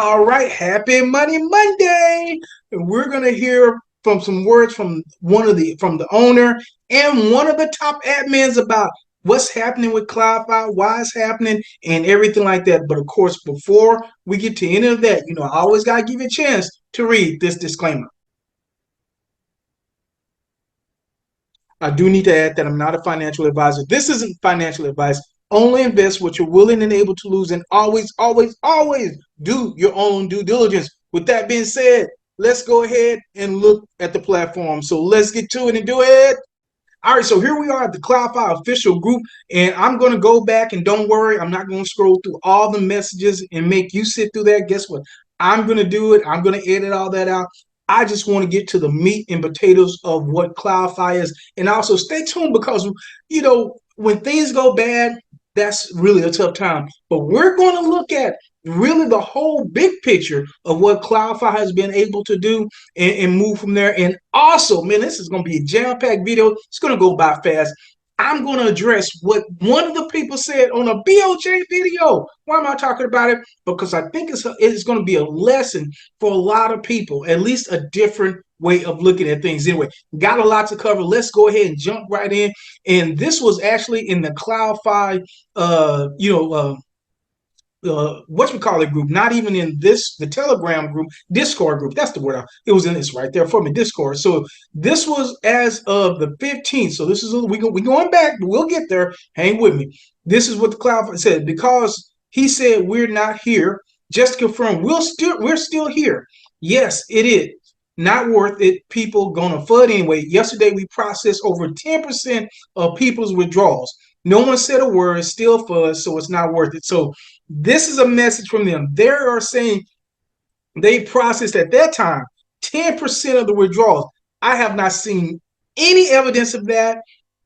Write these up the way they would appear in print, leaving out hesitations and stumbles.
All right, happy Money Monday. And we're going to hear from some words from the owner and one of the top admins about what's happening with Cloudfi, why it's happening, and everything like that. But of course, before we get to any of that, I always got to give you a chance to read this disclaimer. I do need to add that I'm not a financial advisor. This isn't financial advice. Only invest what you're willing and able to lose, and always, always, always do your own due diligence. With that being said, let's go ahead and look at the platform. So let's get to it and do it. All right, so here we are at the Cloudfi official group, and I'm going to go back, and don't worry, I'm not going to scroll through all the messages and make you sit through that. Guess what? I'm going to do it. I'm going to edit all that out. I just want to get to the meat and potatoes of what Cloudfi is, and also stay tuned because when things go bad, that's really a tough time. But we're going to look at really the whole big picture of what Cloudfi has been able to do and move from there. And also, man, this is going to be a jam-packed video. It's going to go by fast. I'm going to address what one of the people said on a BOJ video. Why am I talking about it? Because I think it's going to be a lesson for a lot of people, at least a different way of looking at things. Anyway, got a lot to cover. Let's go ahead and jump right in. And this was actually in the Cloudfi, what we call it group, not even in the Telegram group, Discord group. That's the word. It was in this right there for me, Discord. So this was as of the 15th. So this is we going back, but we'll get there. Hang with me. This is what the Cloudfi said, because he said we're not here. Just to confirm, we're still here. Yes, it is. Not worth it. People gonna FUD anyway. Yesterday we processed over 10% of people's withdrawals. No one said a word, still FUD, so it's not worth it. So this is a message from them. They are saying they processed at that time 10% of the withdrawals. I have not seen any evidence of that.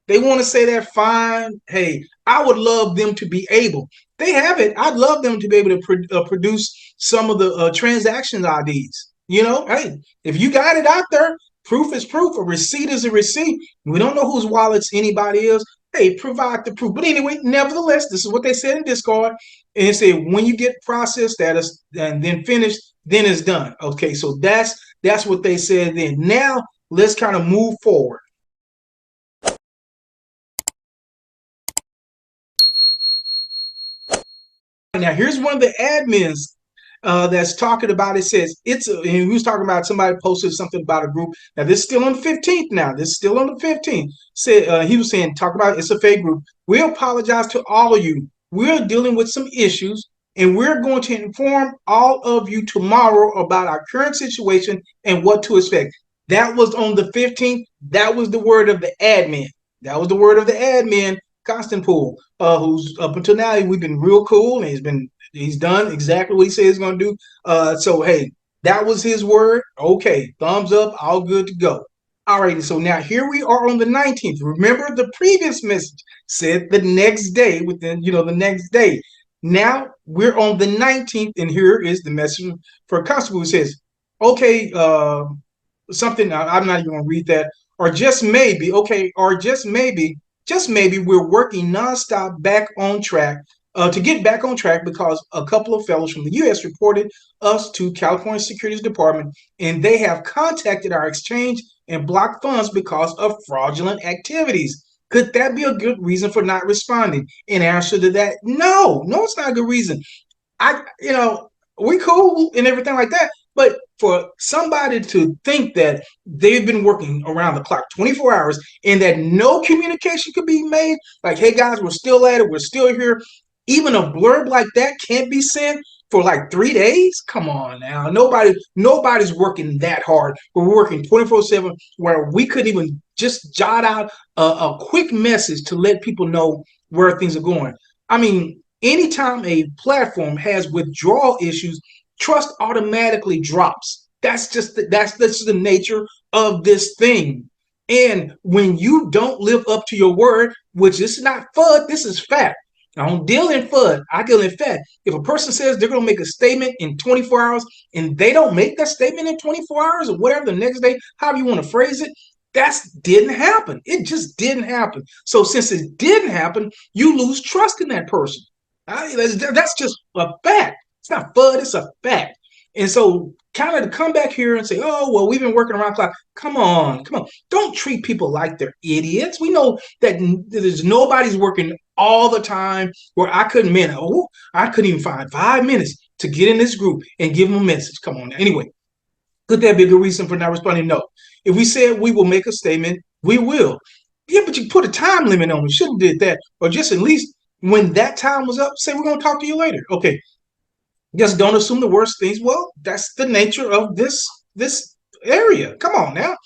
They want to say that, fine. Hey, I would love them to be able. They have it. I'd love them to be able to produce some of the transaction IDs. Hey, if you got it out there, proof is proof. A receipt is a receipt. We don't know whose wallets anybody is. Hey, provide the proof. But anyway, nevertheless, this is what they said in Discord. And it said when you get process status and then finished, then it's done. Okay, so that's what they said then. Now let's kind of move forward. Now here's one of the admins that's talking about it. Says and he was talking about somebody posted something about a group. Now this is still on the 15th. Now this is still on the 15th. Said he was saying, talk about it's a fake group. We apologize to all of you. We're dealing with some issues, and we're going to inform all of you tomorrow about our current situation and what to expect. That was on the 15th. That was the word of the admin. That was the word of the admin, Constantpool, who's up until now we've been real cool, and he's done exactly what he said he's going to do. So hey, that was his word. Okay, thumbs up, all good to go. All right, so now here we are on the 19th. Remember the previous message said the next day, within the next day. Now we're on the 19th, and here is the message for Constable, who says, okay, something, I'm not even going to read that, or just maybe, okay, or just maybe we're working nonstop back on track to get back on track because a couple of fellows from the U.S. reported us to California Securities Department, and they have contacted our exchange and blocked funds because of fraudulent activities. Could that be a good reason for not responding? In answer to that, no, it's not a good reason. We cool and everything like that, but for somebody to think that they've been working around the clock 24 hours and that no communication could be made, like, hey guys, we're still at it, we're still here, even a blurb like that can't be sent for like 3 days? Come on now. Nobody's working that hard. We're working 24/7 where we couldn't even just jot out a quick message to let people know where things are going. I mean, anytime a platform has withdrawal issues, trust automatically drops. That's just the nature of this thing. And when you don't live up to your word, which is not FUD, this is fact. I don't deal in FUD. I deal in fact. If a person says they're going to make a statement in 24 hours and they don't make that statement in 24 hours or whatever the next day, however you want to phrase it, that didn't happen. It just didn't happen. So since it didn't happen, you lose trust in that person. That's just a fact. It's not FUD. It's a fact. And so kind of to come back here and say, oh, well, we've been working around the clock. Come on, come on. Don't treat people like they're idiots. We know that there's nobody's working all the time where I couldn't, man, oh, I couldn't even find 5 minutes to get in this group and give them a message. Come on now. Anyway, could that be a good reason for not responding? No. If we said we will make a statement, we will. Yeah, but you put a time limit on it. Should have did that. Or just at least when that time was up, say we're going to talk to you later. Okay, just don't assume the worst things. Well, that's the nature of this area. Come on now.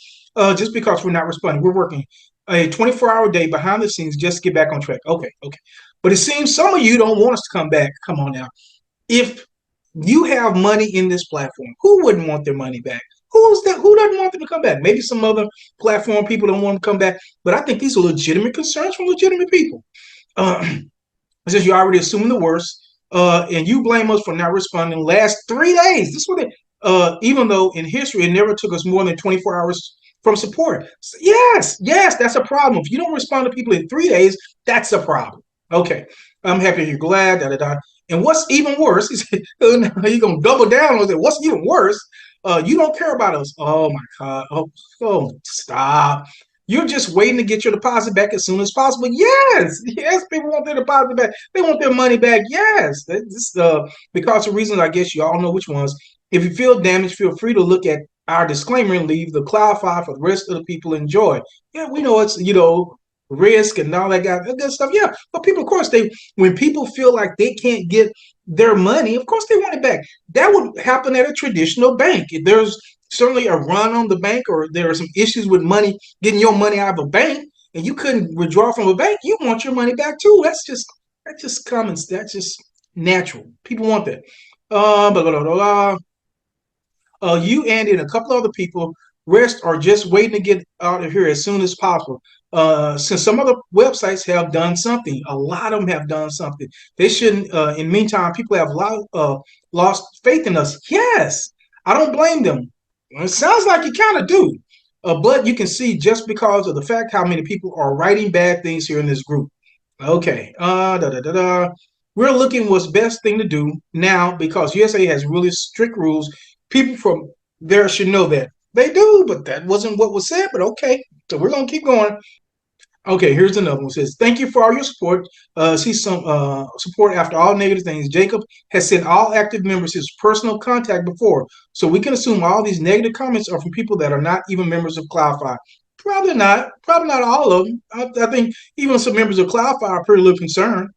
Just because we're not responding, we're working a 24-hour day behind the scenes just to get back on track. Okay, okay. But it seems some of you don't want us to come back. Come on now. If you have money in this platform, who wouldn't want their money back? Who's that? Who doesn't want them to come back? Maybe some other platform people don't want them to come back, but I think these are legitimate concerns from legitimate people. Since you're already assuming the worst, and you blame us for not responding last 3 days. This is what even though in history it never took us more than 24 hours from support. So yes, that's a problem. If you don't respond to people in 3 days, that's a problem. Okay, I'm happy you're glad. Da da da. And what's even worse is you're gonna double down on it. What's even worse? You don't care about us. Oh my God. Oh, stop. You're just waiting to get your deposit back as soon as possible. Yes, people want their deposit back. They want their money back. Yes, because of reasons I guess you all know which ones. If you feel damaged, feel free to look at our disclaimer and leave the Cloudfi for the rest of the people to enjoy. Yeah, we know it's risk and all that good stuff. Yeah, but people, of course, when people feel like they can't get their money, of course they want it back. That would happen at a traditional bank. If there's certainly a run on the bank, or there are some issues with money, getting your money out of a bank, and you couldn't withdraw from a bank, you want your money back too. That's just common. That's just natural. People want that. You and a couple other people rest or just waiting to get out of here as soon as possible. Since some other websites have done something, a lot of them have done something. They shouldn't. In the meantime, people have lost faith in us. Yes, I don't blame them. It sounds like you kind of do. But you can see just because of the fact how many people are writing bad things here in this group. Okay. We're looking what's best thing to do now because USA has really strict rules. People from there should know that. They do, but that wasn't what was said. But okay. So we're going to keep going. Okay, here's another one. It says, thank you for all your support. See some support after all negative things. Jacob has sent all active members his personal contact before. So we can assume all these negative comments are from people that are not even members of Cloudfi. Probably not. Probably not all of them. I think even some members of Cloudfi are pretty little concerned.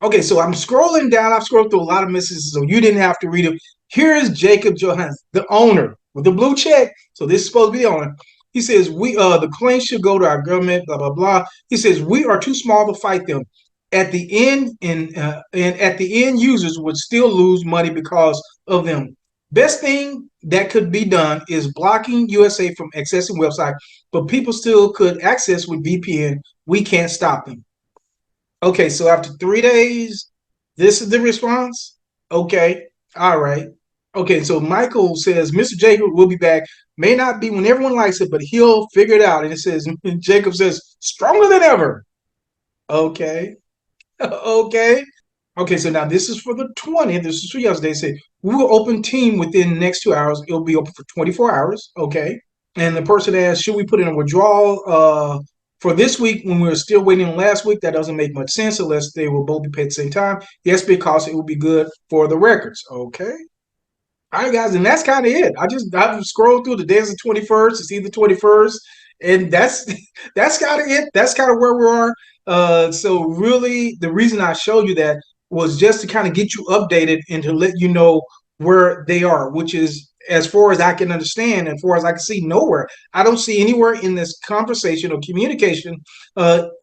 Okay, so I'm scrolling down. I've scrolled through a lot of messages, so you didn't have to read them. Here is Jacob Johannes, the owner with the blue check. So this is supposed to be the owner. He says, the claims should go to our government, blah, blah, blah. He says, we are too small to fight them. At the end, and at the end, users would still lose money because of them. Best thing that could be done is blocking USA from accessing website, but people still could access with VPN. We can't stop them. Okay, so after 3 days, this is the response? Okay, all right. Okay, so Michael says, Mr. Jacob will be back. May not be when everyone likes it, but he'll figure it out. And it says, Jacob says, stronger than ever. Okay. Okay. Okay, so now this is for the 20th. This is for yesterday. Say, we will open team within the next 2 hours. It'll be open for 24 hours. Okay. And the person asked, should we put in a withdrawal for this week when we were still waiting on last week? That doesn't make much sense unless they will both be paid at the same time. Yes, because it will be good for the records. Okay. All right, guys, and that's kind of it. I've scrolled through the days of 21st to see the 21st, and that's kind of it. That's kind of where we are. So really, the reason I showed you that was just to kind of get you updated and to let you know where they are, which is, as far as I can understand, and as far as I can see, nowhere. I don't see anywhere in this conversation or communication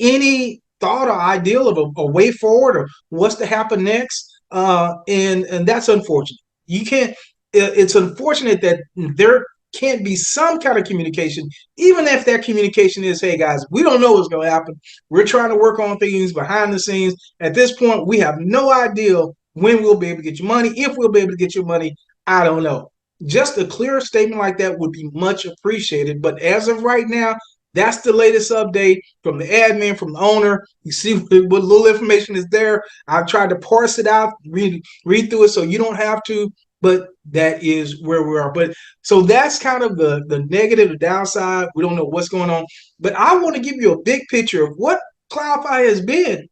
any thought or ideal of a way forward or what's to happen next, and that's unfortunate. You can't. It's unfortunate that there can't be some kind of communication, even if that communication is, hey, guys, we don't know what's going to happen. We're trying to work on things behind the scenes. At this point, we have no idea when we'll be able to get your money. If we'll be able to get your money, I don't know. Just a clear statement like that would be much appreciated. But as of right now, that's the latest update from the admin, from the owner. You see what little information is there. I've tried to parse it out, read through it so you don't have to. but that is where we are. But so that's kind of the negative, the downside. We don't know what's going on, but I want to give you a big picture of what Cloudfi has been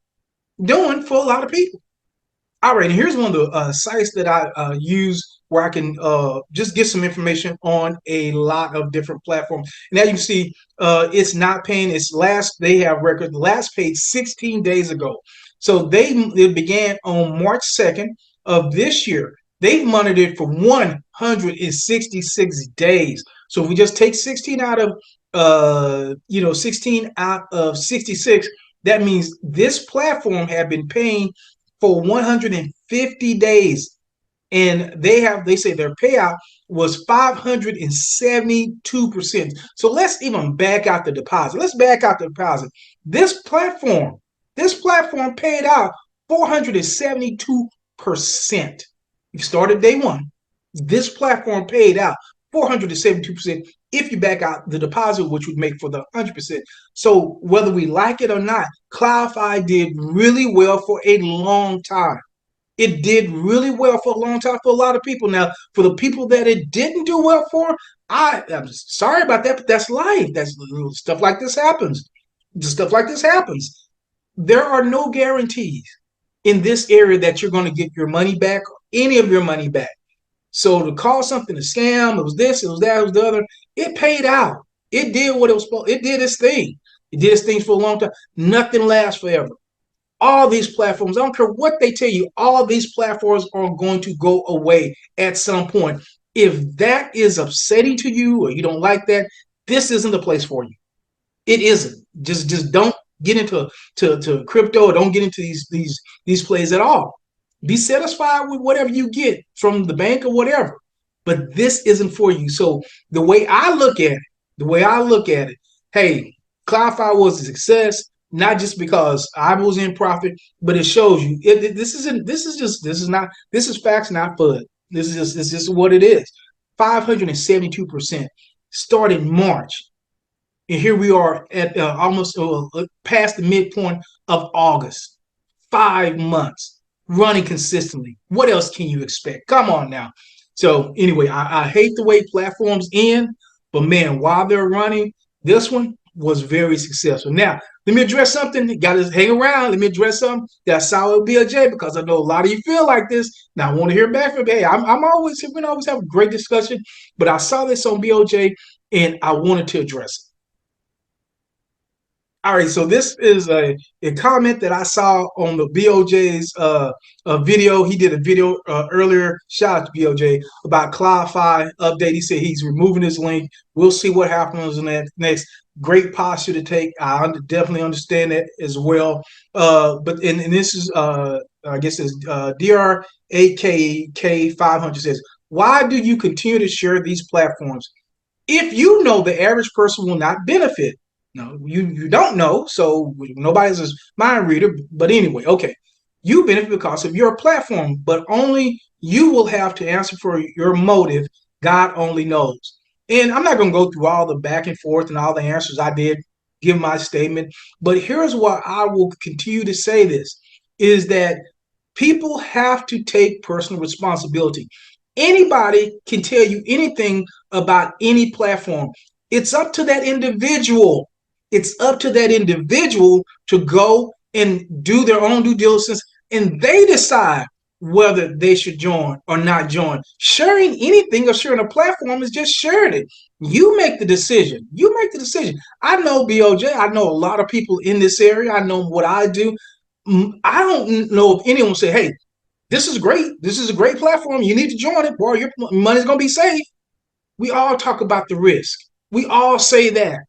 doing for a lot of people. All right, and here's one of the sites that I use where I can just get some information on a lot of different platforms. And as you can see, it's not paying its last, they have record, the last paid 16 days ago. So it began on March 2nd of this year. They've monitored it for 166 days. So if we just take 16 out of 16 out of 66, that means this platform had been paying for 150 days, and they say their payout was 572%. So let's even back out the deposit. Let's back out the deposit. This platform paid out 472%. You started day one. This platform paid out 472% if you back out the deposit, which would make for the 100%. So whether we like it or not, Cloudfi did really well for a long time. It did really well for a long time for a lot of people. Now, for the people that it didn't do well for, I'm sorry about that, but that's life. That's stuff like this happens. Stuff like this happens. There are no guarantees in this area that you're going to get your money back, any of your money back. So to call something a scam, it was this, it was that, it was the other, it paid out. It did what it was supposed. It did its thing. It did its things for a long time. Nothing lasts forever. All these platforms, I don't care what they tell you, all these platforms are going to go away at some point. If that is upsetting to you or you don't like that, this isn't the place for you. It isn't. Just don't get into to crypto or don't get into these plays at all. Be satisfied with whatever you get from the bank or whatever. But this isn't for you. So the way I look at it, hey, Cloudfi was a success, not just because I was in profit, but it shows you this is facts, not FUD. This is what it is. 572% started March. And here we are at almost past the midpoint of August. 5 months running consistently. What else can you expect? Come on now. So anyway, I hate the way platforms end, but man, while they're running, this one was very successful. Now, let me address something. You got to hang around. Let me address something that I saw with BLJ because I know a lot of you feel like this. Now, I want to hear back from you. Hey, I'm always, we always have a great discussion, but I saw this on BLJ and I wanted to address it. All right, so this is a comment that I saw on the BOJ's video. He did a video earlier, shout out to BOJ, about Cloudfi update. He said he's removing his link. We'll see what happens in that next. Great posture to take. I definitely understand that as well. But this is, I guess it's DRAKK500 says, why do you continue to share these platforms if you know the average person will not benefit? No, you don't know, so nobody's a mind reader. But anyway, okay, you benefit because of your platform, but only you will have to answer for your motive. God only knows. And I'm not going to go through all the back and forth and all the answers. I did give my statement, but here's why I will continue to say this: is that people have to take personal responsibility. Anybody can tell you anything about any platform. It's up to that individual. It's up to that individual to go and do their own due diligence, and they decide whether they should join or not join. Sharing anything or sharing a platform is just sharing it. You make the decision. You make the decision. I know BOJ. I know a lot of people in this area. I know what I do. I don't know if anyone say, hey, this is great. This is a great platform. You need to join it. Boy, your money's going to be safe. We all talk about the risk. We all say that.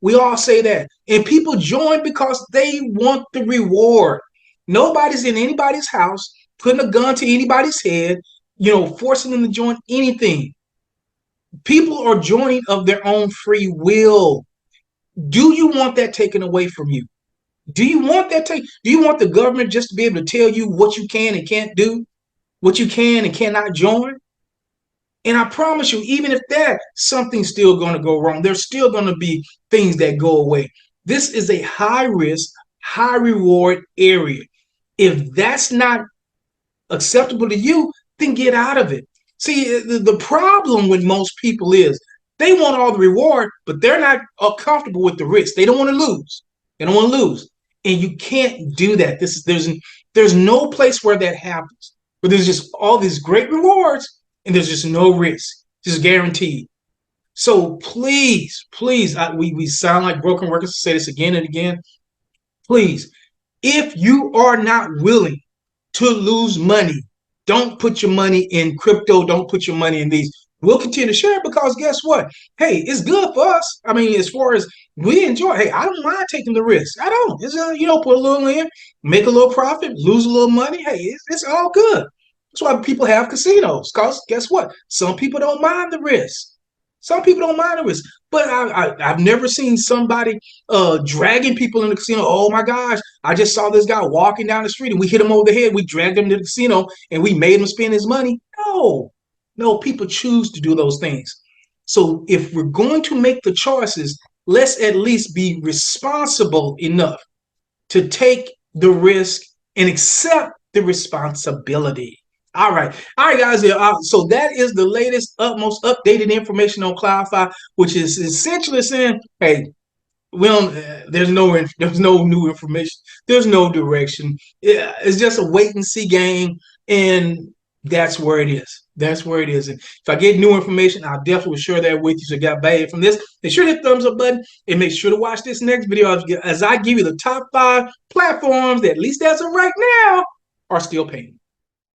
We all say that. And people join because they want the reward. Nobody's in anybody's house putting a gun to anybody's head, forcing them to join anything. People are joining of their own free will. Do you want that taken away from you? Do you want that do you want the government just to be able to tell you what you can and can't do, what you can and cannot join? And I promise you, even if that, something's still going to go wrong. There's still going to be things that go away. This is a high risk, high reward area. If that's not acceptable to you, then get out of it. See, the problem with most people is they want all the reward, but they're not comfortable with the risk. They don't want to lose. They don't want to lose, and you can't do that. There's no place where that happens. But there's just all these great rewards, and there's just no risk, just guaranteed. So please, please, we sound like broken records to say this again and again. Please, if you are not willing to lose money, don't put your money in crypto. Don't put your money in these. We'll continue to share because guess what? Hey, it's good for us. I mean, as far as we enjoy, hey, I don't mind taking the risk. I don't. It's put a little in, make a little profit, lose a little money. Hey, it's all good. That's why people have casinos. Because guess what? Some people don't mind the risk. Some people don't mind the risk. But I've never seen somebody dragging people in the casino. Oh my gosh, I just saw this guy walking down the street and we hit him over the head. We dragged him to the casino and we made him spend his money. No, people choose to do those things. So if we're going to make the choices, let's at least be responsible enough to take the risk and accept the responsibility. All right, guys. So that is the latest, most updated information on Cloudfi, which is essentially saying, hey, we don't. There's no new information. There's no direction. Yeah, it's just a wait and see game, and that's where it is. That's where it is. And if I get new information, I'll definitely share that with you. So, you got value from this, make sure to hit the thumbs up button and make sure to watch this next video as I give you the top 5 platforms that, at least as of right now, are still paying.